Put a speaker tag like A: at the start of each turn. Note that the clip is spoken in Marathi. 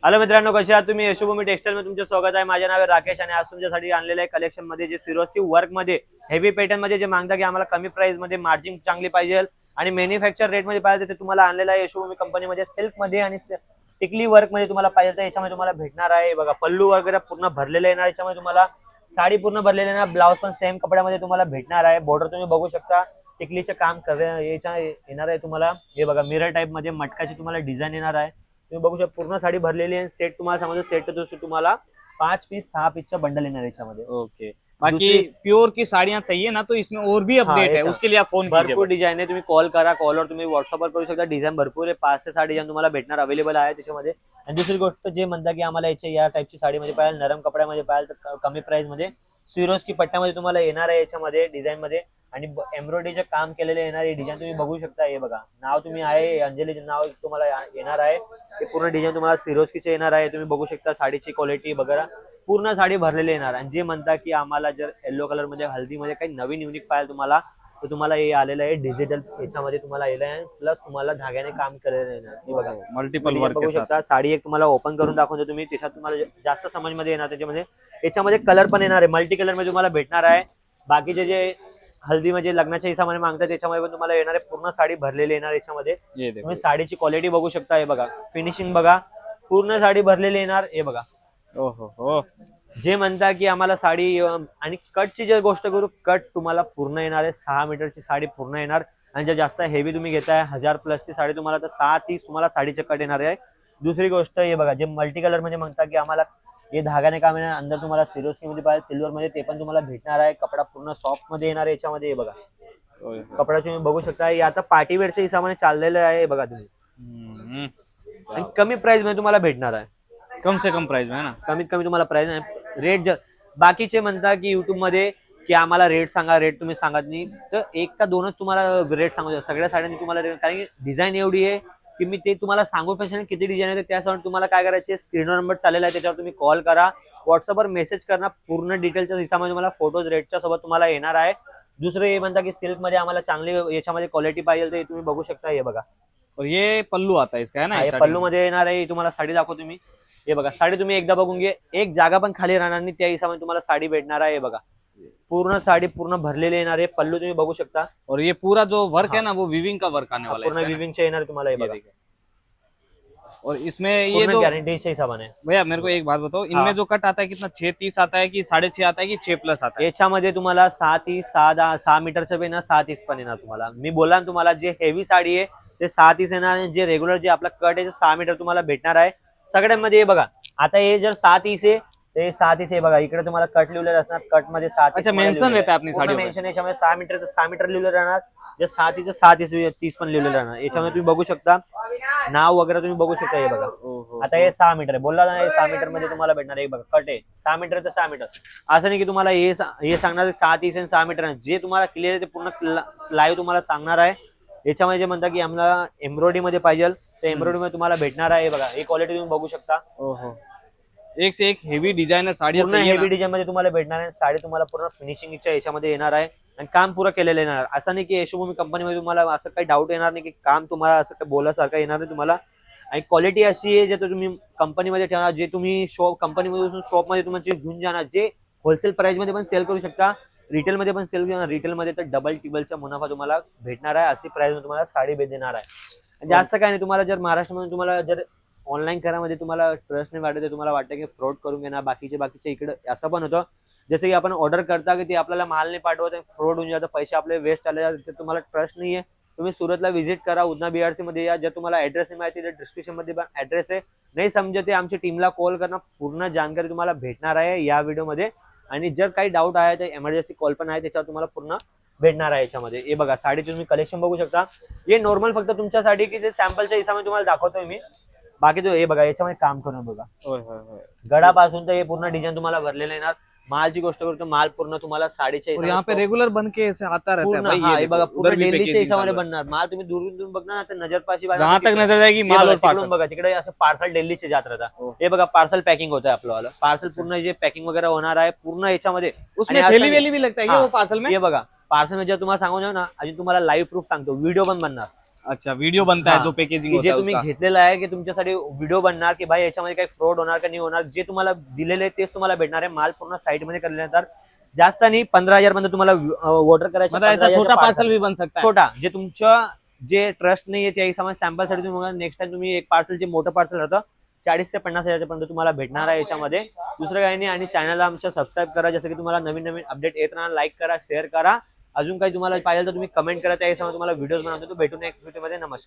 A: हॅलो मित्रांनो, कसे आहात तुम्ही? यशोभूमी टेक्सटाईल मध्ये तुमचे स्वागत आहे. माझे नाव आहे राकेश आणि आज तुमच्यासाठी आणलेले आहे कलेक्शन मध्ये जे सिरोस्की वर्क मध्ये हेवी पॅटर्न मध्ये जे मागता की आम्हाला कमी प्राइस मध्ये मार्जिन चांगली पाहिजे आणि मॅन्युफॅक्चर रेट मध्ये पाहिजे ते तुम्हाला आणलेलं आहे यशोभूमी कंपनी मध्ये सिल्क मध्ये आणि टिकली वर्क मध्ये तुम्हाला पाहिजे तर याच्यामध्ये तुम्हाला भेटणार आहे. बघा पल्लू वगैरे पूर्ण भरलेले येणार, याच्यामध्ये तुम्हाला साडी पूर्ण भरलेले येणार, ब्लाउज पण सेम कपड्यामध्ये तुम्हाला भेटणार आहे. बॉर्डर तुम्ही बघू शकता टिकलीचे काम येणार आहे तुम्हाला. हे बघा मिरर टाइप मध्ये मटकाची तुम्हाला डिझाईन येणार आहे. तुम्ही बघू शकता पूर्ण साडी भरलेली आहे. सेट तुम्हाला समजा सेट तुम्हाला 5 पीस 6 पीसचा बंडल येणार याच्यामध्ये.
B: ओके, बाकी प्योर की साड़ियां चाहिए ना तो इसमें और भी अपडेट है, उसके लिए आप फोन कीजिए.
A: भरपूर डिझाईन आहे, तुम्ही कॉल करा, कॉलवर तुम्ही व्हॉट्सअपवर करू शकता. डिझाईन भरपूर आहे, 5 ते 6 डिझाईन तुम्हाला भेटणार, अवेलेबल आहे त्याच्यामध्ये. आणि दुसरी गोष्ट जे म्हणता की आम्हाला या टाईपची साडीमध्ये पाहिजे, नरम कपड्यामध्ये पाहिजे तर कमी प्राइस मध्ये सिरोस्की पट्ट्यामध्ये तुम्हाला येणार आहे याच्यामध्ये डिझाईन मध्ये. आणि एम्ब्रॉयडरीचे काम केलेले येणार आहे डिझाईन तुम्ही बघू शकता. हे बघा नाव तुम्ही आहे अंजलीचे नाव तुम्हाला येणार आहे. हे पूर्ण डिझाईन तुम्हाला सिरोस्कीचे येणार आहे. तुम्ही बघू शकता साडीची क्वालिटी वगैरे पूर्ण साडी भरलेली येणार. आणि जे म्हणता की आम्हाला जर येलो कलर मध्ये हल्दीमध्ये काही नवीन युनिक पाहिजे तुम्हाला तर तुम्हाला हे आलेलं आहे डिजिटल याच्यामध्ये तुम्हाला येलं आहे. प्लस तुम्हाला धाग्याने काम केलेलं येणार. हे बघा
B: मल्टिपल वर्क
A: बघू शकता. साडी एक तुम्हाला ओपन करून दाखवतो तुम्ही, त्याच्यात तुम्हाला जास्त समजमध्ये येणार. त्याच्यामध्ये याच्यामध्ये कलर पण येणार आहे, मल्टी कलर मध्ये तुम्हाला भेटणार आहे. बाकीचे जे हल्दी म्हणजे लग्नाच्या हिसाबाने मागतात त्याच्यामध्ये पण तुम्हाला येणार आहे. पूर्ण साडी भरलेली येणार याच्यामध्ये. तुम्ही साडीची क्वालिटी बघू शकता. हे बघा फिनिशिंग बघा, पूर्ण साडी भरलेली येणार. हे बघा
B: हो
A: जे म्हणता की आम्हाला साडी आणि कटची जर गोष्ट करू, कट तुम्हाला पूर्ण येणार आहे. 6 मीटरची साडी पूर्ण येणार. आणि जर जास्त हेवी तुम्ही घेताय 1000 प्लसची साडी तुम्हाला तर 6-30 तुम्हाला साडीचे कट येणार आहे. दुसरी गोष्ट हे बघा जे मल्टी कलर म्हणजे म्हणता की आम्हाला हे धागाने काम येणार, अंदर तुम्हाला सिरोस्की मध्ये पाहिजे सिल्वर मध्ये ते पण तुम्हाला भेटणार आहे. कपडा पूर्ण सॉफ्ट मध्ये येणार आहे याच्यामध्ये. हे बघा कपडा तुम्ही बघू शकता. हे आता पार्टीवेअरच्या हिसाबाने चाललेलं आहे. हे बघा तुम्ही आणि कमी प्राइस मध्ये तुम्हाला भेटणार आहे.
B: कम से कम प्राइस में है ना,
A: कमीत कमी तुम्हाला प्राइस आहे. रेट बाकीचे म्हणता की युट्यूब मध्ये की आम्हाला रेट सांगा, रेट तुम्ही सांगत नाही तर एक का दोनच तुम्हाला रेट सांगू. सगळ्या साड्यांनी तुम्हाला रेट, कारण की डिझाईन एवढी आहे की मी ते तुम्हाला सांगू पाहिजे किती डिझाईन आहे. त्यासाठी तुम्हाला काय करायचे, स्क्रीनवर नंबर चाललेला आहे त्याच्यावर तुम्ही कॉल करा, व्हॉट्सअपवर मेसेज करा. पूर्ण डिटेलच्या हिसाबाने तुम्हाला फोटोज रेटच्या सोबत तुम्हाला येणार आहे. दुसरं हे म्हणता की सिल्क मध्ये आम्हाला चांगली याच्यामध्ये क्वालिटी पाहिजे ते तुम्ही बघू शकता. हे बघा
B: और ये पल्लू आता है इसका है ना,
A: हे पल्लू मध्ये येणार आहे. तुम्हाला साडी दाखवतो तुम्ही. हे बघा साडी तुम्ही एकदा बघून घे, एक जागा पण खाली राहणार नाही, त्या हिसाबाने तुम्हाला साडी भेटणार आहे. हे बघा पूर्ण साडी पूर्ण भरलेली येणार आहे. पल्लू तुम्ही बघू शकता.
B: और ये पूरा जो वर्क है ना वो विविंग का वर्क आने वाला है,
A: पूर्ण विविंग येणार तुम्हाला. हे बघा
B: और इसमें ये जो
A: गारंटी से हिसाबाने.
B: भैया मेरे को एक बात बताओ, इनमें जो कट आता है कितना 6-30 आता है कि 6.5 आता है कि 6+ आता है?
A: याच्यामध्ये तुम्हाला 6-30 6 मीटरचं पण येणार, 6-30 पण येणार तुम्हाला. मी बोला ना तुम्हाला जे हेवी साडी आहे ते 6-30 येणार आणि जे रेग्युलर जे आपला कट आहे 6 मीटर तुम्हाला भेटणार आहे सगळ्यांमध्ये. हे बघा आता हे जर 6-30 आहे ते 6-30 आहे. बघा इकडे तुम्हाला कट लिहिलेलं असणार, कट मध्ये 6-30.
B: अच्छा मेंशन रहता है अपनी साड़ी
A: मेंशन याच्यामध्ये 6 मीटर तर 6 मीटर लिहिलेलं राहणार. जे 6-30 6-30 पण लिहिलेलं राहणार. याच्यामध्ये तुम्ही बघू शकता नाव वगैरे तुम्ही बघू शकता. हे बघा आता हे 6 मीटर आहे, बोलला ना हे 6 मीटर मध्ये तुम्हाला भेटणार आहे. बघा कट आहे 6 मीटर तर 6 मीटर. असं नाही की तुम्हाला हे सांगणार 6-30 आणि 6 मीटर. जे तुम्हाला क्लिअर आहे ते पूर्ण लाईव्ह तुम्हाला सांगणार आहे. याच्यामध्ये जे म्हणता की आम्हाला एम्ब्रॉयडरी मध्ये पाहिजे तर एम्ब्रॉयडरी मध्ये तुम्हाला भेटणार आहे. बघा ही क्वालिटी तुम्ही बघू शकता.
B: एक से एक heavy designer sari,
A: heavy design मध्ये तुम्हाला भेटणार आहे. साडी तुम्हाला पूर्ण फिनिशिंगच्या याच्यामध्ये येणार आहे आणि काम पुरं केलेलं येणार. असं नाही की यशोभूमी कंपनीमध्ये तुम्हाला असं काही डाऊट येणार नाही की काम तुम्हाला असं काही बोलासारखं येणार नाही तुम्हाला. आणि क्वालिटी अशी आहे जे तुम्ही कंपनीमध्ये ठेवणार, जे तुम्ही कंपनीमध्ये शॉप मध्ये तुम्हाला घेऊन जाणार, जे होलसेल प्राइस मध्ये पण सेल करू शकता, रिटेल मध्ये पण सेल करणार. रिटेल मध्ये तर डबल टिबलचा मुनाफा तुम्हाला भेटणार आहे. अशी प्राइस मध्ये तुम्हाला साडी देणार आहे. जास्त काय नाही. तुम्हाला जर महाराष्ट्रामध्ये तुम्हाला जर ऑनलाईन करामध्ये तुम्हाला ट्रस्ट नाही वाटत, तुम्हाला वाटतं की फ्रॉड करून घेणार बाकीचे इकडे असं पण होतं. जसं की आपण ऑर्डर करता की ते आपल्याला माल नाही पाठवत, फ्रॉड होऊन जातं, पैसे आपले वेस्ट चालले जातात. तुम्हाला ट्रस्ट नाहीये, तुम्ही सुरतला व्हिजिट करा, उधना BRC मध्ये या. जर तुम्हाला ऍड्रेस नाही माहिती तर डिस्क्रिप्शन मध्ये पण ऍड्रेस आहे. नाही समजते आमची टीमला कॉल करणं, पूर्ण जानकारी तुम्हाला भेटणार आहे या व्हिडिओमध्ये. आणि जर काही डाऊट आहे तर एमर्जन्सी कॉल पण आहे, त्याच्यावर तुम्हाला पूर्ण भेटणार आहे याच्यामध्ये. हे बघा साडी तुम्ही कलेक्शन बघू शकता. हे नॉर्मल फक्त तुमच्यासाठी की जे सॅम्पलच्या हिसाबाने तुम्हाला दाखवतोय मी. बाकी तो हे बघा याच्यामध्ये काम करून बघा गडापासून तर हे पूर्ण डिझाइन तुम्हाला भरलेलं येणार. मालची गोष्ट करतो, माल पूर्ण तुम्हाला साडीच्या
B: यहाँ पे रेगुलर बन के ऐसे आता रहता है भाई.
A: ये बघा पूर्ण डेलीच्या हिसाबाने बनणार. माल तुम्ही दूरून बघणार तर नजरपाशी
B: जहां तक नजर जाएगी माल और पार्सल
A: बघा. तिकडे असं पार्सल दिल्लीचे जात राहतात. हे बघा पार्सल पॅकिंग होत आहे आपलं. पार्सल पूर्ण जे पॅकिंग वगैरे होणार आहे पूर्ण याच्यामध्ये.
B: उसमें थैली वेली भी लगता है वो पार्सल में.
A: हे बघा पार्सल मध्ये तुम्हाला सांगू ना, अजून तुम्हाला लाईव्ह प्रूफ सांगतो, व्हिडिओ पण बनणार.
B: अच्छा वीडियो बनता है
A: हाँ,
B: जो पैकेजिंग
A: की
B: होता
A: जे
B: है
A: तुम्ही
B: उसका।
A: घेतलेलं आहे की तुमच्यासाठी व्हिडिओ बनणार की भाई याच्यामध्ये काही फ्रॉड होणार का नाही होणार, जे तुम्हाला दिलेले आहे तेच तुम्हाला भेटणार आहे. माल पूर्ण साईट मध्ये करले येणार. जास्त नाही 15,000 मध्ये तुम्हाला ऑर्डर करायचं.
B: मतलब ऐसा छोटा पार्सल भी बन सकता है।
A: छोटा जे तुमचं जे ट्रस्ट नाहीये त्या हिशोबाने सॅम्पल साठी तुम्ही नेक्स्ट टाइम तुम्ही एक पार्सल जे मोठं पार्सल राहतं 40 ते 50,000 पर्यंत तुम्हाला भेटणार आहे याच्यामध्ये. दुसरं काही नाही. आणि चॅनलला आमच्या सबस्क्राईब करा, जसं की तुम्हाला नवीन नवीन अपडेट येत राहणार. लाईक करा, शेअर करा. अजून काही तुम्हाला पाहिजे तर तुम्ही कमेंट करा, त्या हिशोबाने तुम्हाला व्हिडिओज बनवतो. तो भेटून नेक्स्ट व्हिडिओ मध्ये. नमस्कार.